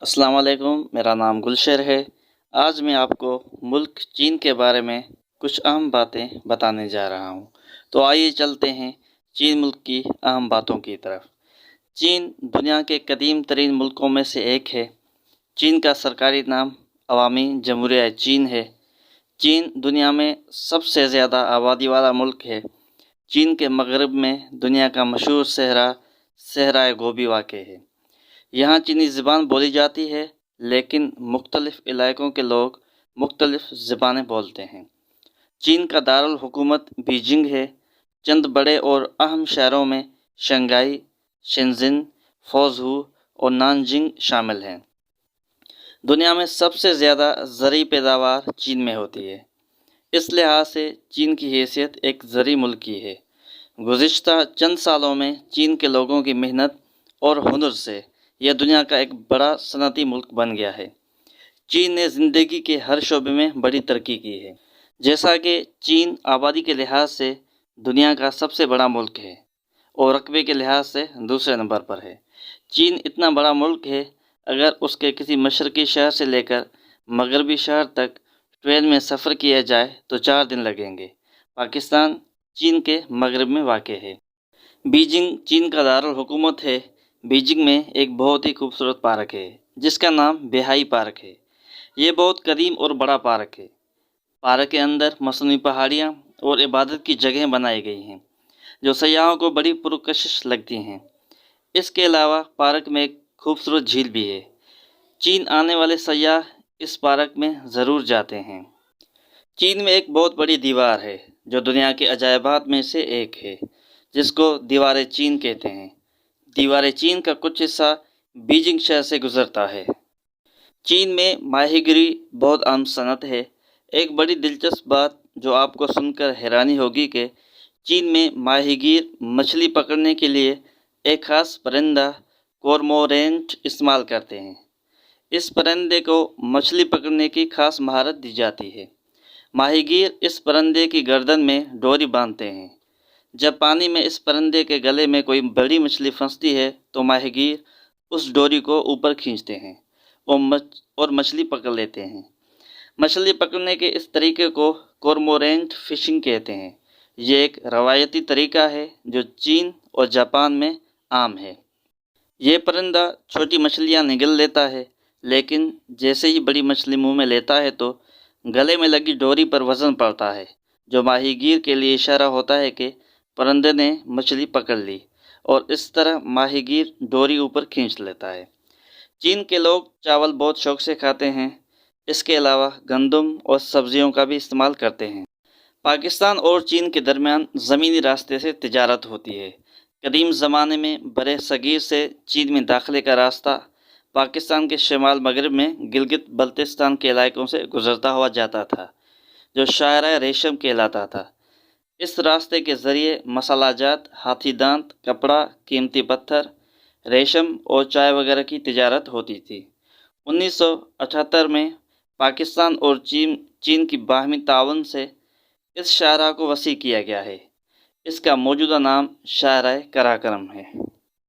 السلام علیکم، میرا نام گلشیر ہے۔ آج میں آپ کو ملک چین کے بارے میں کچھ اہم باتیں بتانے جا رہا ہوں۔ تو آئیے چلتے ہیں چین ملک کی اہم باتوں کی طرف۔ چین دنیا کے قدیم ترین ملکوں میں سے ایک ہے۔ چین کا سرکاری نام عوامی جمہوریہ چین ہے۔ چین دنیا میں سب سے زیادہ آبادی والا ملک ہے۔ چین کے مغرب میں دنیا کا مشہور صحرائے گوبی واقع ہے۔ یہاں چینی زبان بولی جاتی ہے، لیکن مختلف علاقوں کے لوگ مختلف زبانیں بولتے ہیں۔ چین کا دارالحکومت بیجنگ ہے۔ چند بڑے اور اہم شہروں میں شنگھائی، شنزن، فوزہو اور نانجنگ شامل ہیں۔ دنیا میں سب سے زیادہ زرعی پیداوار چین میں ہوتی ہے۔ اس لحاظ سے چین کی حیثیت ایک زرعی ملک کی ہے۔ گزشتہ چند سالوں میں چین کے لوگوں کی محنت اور ہنر سے یہ دنیا کا ایک بڑا صنعتی ملک بن گیا ہے۔ چین نے زندگی کے ہر شعبے میں بڑی ترقی کی ہے۔ جیسا کہ چین آبادی کے لحاظ سے دنیا کا سب سے بڑا ملک ہے اور رقبے کے لحاظ سے دوسرے نمبر پر ہے۔ چین اتنا بڑا ملک ہے، اگر اس کے کسی مشرقی شہر سے لے کر مغربی شہر تک ٹرین میں سفر کیا جائے تو 4 دن لگیں گے۔ پاکستان چین کے مغرب میں واقع ہے۔ بیجنگ چین کا دارالحکومت ہے۔ بیجنگ میں ایک بہت ہی خوبصورت پارک ہے جس کا نام بہائی پارک ہے۔ یہ بہت قدیم اور بڑا پارک ہے۔ پارک کے اندر مصنوعی پہاڑیاں اور عبادت کی جگہیں بنائی گئی ہیں جو سیاحوں کو بڑی پرکشش لگتی ہیں۔ اس کے علاوہ پارک میں ایک خوبصورت جھیل بھی ہے۔ چین آنے والے سیاح اس پارک میں ضرور جاتے ہیں۔ چین میں ایک بہت بڑی دیوار ہے جو دنیا کے عجائبات میں سے ایک ہے، جس کو دیوار چین کہتے ہیں۔ دیوار چین کا کچھ حصہ بیجنگ شہر سے گزرتا ہے۔ چین میں ماہی گیری بہت عام صنعت ہے۔ ایک بڑی دلچسپ بات جو آپ کو سن کر حیرانی ہوگی کہ چین میں ماہی گیر مچھلی پکڑنے کے لیے ایک خاص پرندہ کورمورینٹ استعمال کرتے ہیں۔ اس پرندے کو مچھلی پکڑنے کی خاص مہارت دی جاتی ہے۔ ماہی گیر اس پرندے کی گردن میں ڈوری باندھتے ہیں۔ جب پانی میں اس پرندے کے گلے میں کوئی بڑی مچھلی پھنستی ہے تو ماہی گیر اس ڈوری کو اوپر کھینچتے ہیں اور مچھلی پکڑ لیتے ہیں۔ مچھلی پکڑنے کے اس طریقے کو کورمورینٹ فشنگ کہتے ہیں۔ یہ ایک روایتی طریقہ ہے جو چین اور جاپان میں عام ہے۔ یہ پرندہ چھوٹی مچھلیاں نگل لیتا ہے، لیکن جیسے ہی بڑی مچھلی منہ میں لیتا ہے تو گلے میں لگی ڈوری پر وزن پڑتا ہے، جو ماہی گیر کے لیے اشارہ ہوتا ہے کہ پرندے نے مچھلی پکڑ لی، اور اس طرح ماہی گیر ڈوری اوپر کھینچ لیتا ہے۔ چین کے لوگ چاول بہت شوق سے کھاتے ہیں۔ اس کے علاوہ گندم اور سبزیوں کا بھی استعمال کرتے ہیں۔ پاکستان اور چین کے درمیان زمینی راستے سے تجارت ہوتی ہے۔ قدیم زمانے میں برِ صغیر سے چین میں داخلے کا راستہ پاکستان کے شمال مغرب میں گلگت بلتستان کے علاقوں سے گزرتا ہوا جاتا تھا، جو شاہراہ ریشم کہلاتا تھا۔ اس راستے کے ذریعے مسالہ جات، ہاتھی دانت، کپڑا، قیمتی پتھر، ریشم اور چائے وغیرہ کی تجارت ہوتی تھی۔ 1978 میں پاکستان اور چین کی باہمی تعاون سے اس شاہراہ کو وسیع کیا گیا ہے۔ اس کا موجودہ نام شاہراہ قراقرم ہے۔